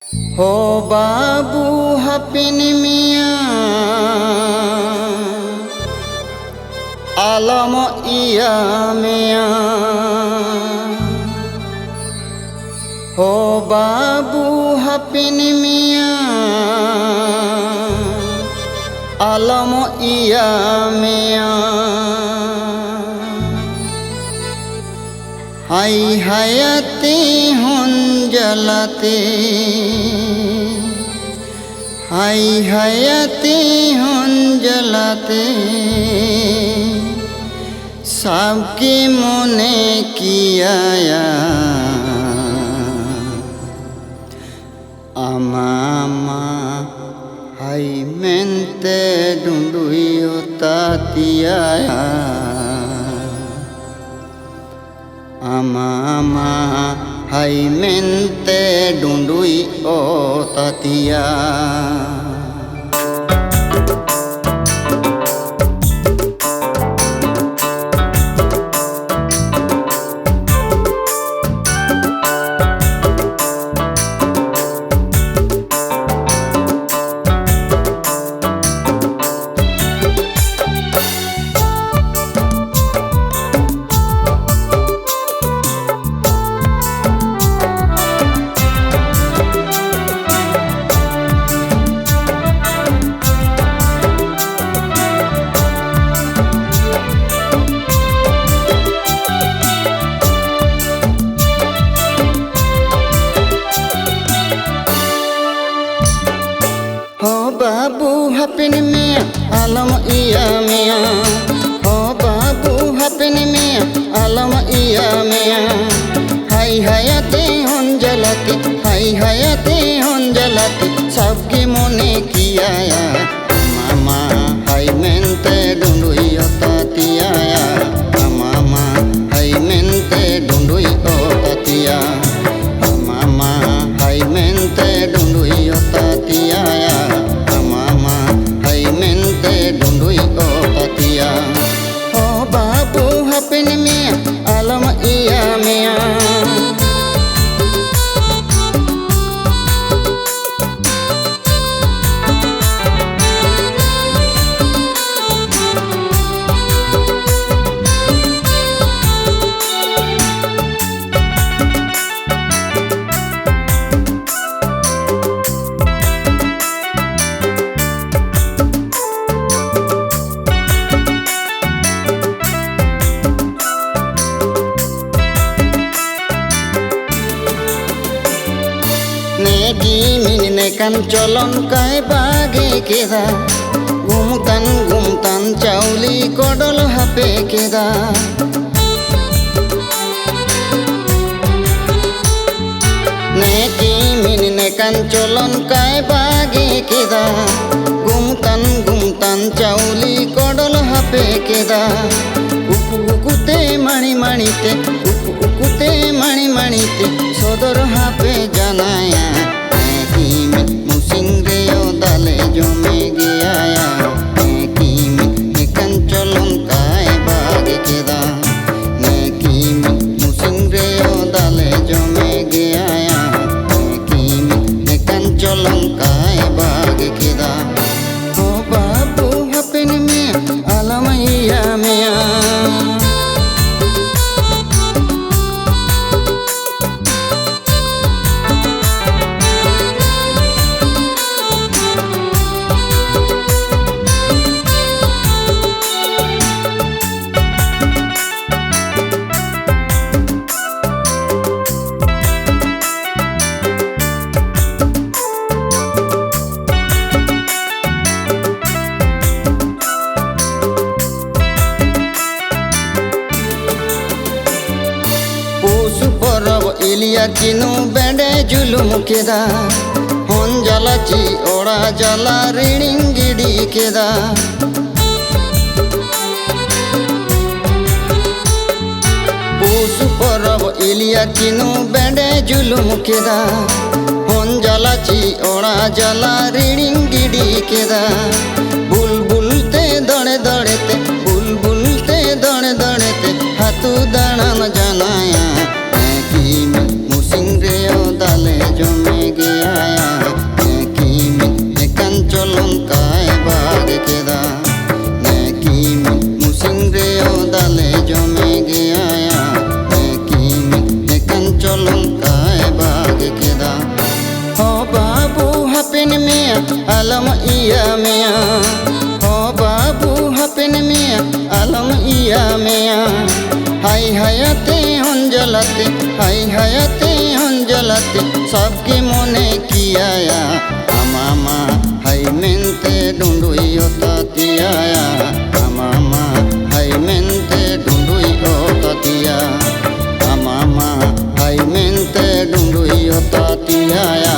हो बाबू हपिन मियाँ आलम इया मियाँ हो बाबू हपिन मियाँ आलम इया मियाँ हाय हयाती हुन जलाते हाय हयाती हुन जलाते सबके मने किया आमा हाय मेंते डुंडुयो तातिया आमा हाय मेंते डुंडुई ओ तातिया हो बाबू हपिन मियाँ आलम इया मियाँ हो बाबू हपिन मियाँ आलम इया मियाँ हाय हयाती हुन जलाती हाय हयाती हुन जलाती सबके मने किया मामा हाय मेंते डुंडुई तातिया मामा हाय मेंते डुंडुई तातिया मामा हाय मेंते डुंडुई तातिया हो बाबू हपिन मियाँ आलम इया मियाँ Gimine kan colon kai bage keda gumtan cauli kodol hape keda neki minine kan colon kai bage keda gumtan cauli kodol hape keda ukute mani manite ukute mani manite sodor hape janaya मुसिंगरेयो दाले जो में गया नेकी में कंचोलों काय बाग केदा नेकी में मुसिंगरेयो दाले जो में गया नेकी में कंचोलों काय बाग केदा हो बाबू हपिन में आलम इया मियाँ इलिया किनु बेडे जुलुम केदा होन जलाची ओड़ा जला रिडिंग गिडी केदा पूसु परब इलिया किनु बेडे जुलुम केदा होन जलाची ओड़ा जला रिडिंग गिडी केदा बुलबुलते दड़े दड़ेते बुलबुलते दड़े दड़ेते हाथू दाणन जनाया मुसिंगरेयो दाले जो में गया पिया मेया हाय हायते हंजलाते हाय हायते हंजलाते सबके मने कियाया आमामा हाय मेनते डुंडुई तातिया आमामा हाय मेनते डुंडुई तातिया आमामा हाय मेनते डुंडुई तातिया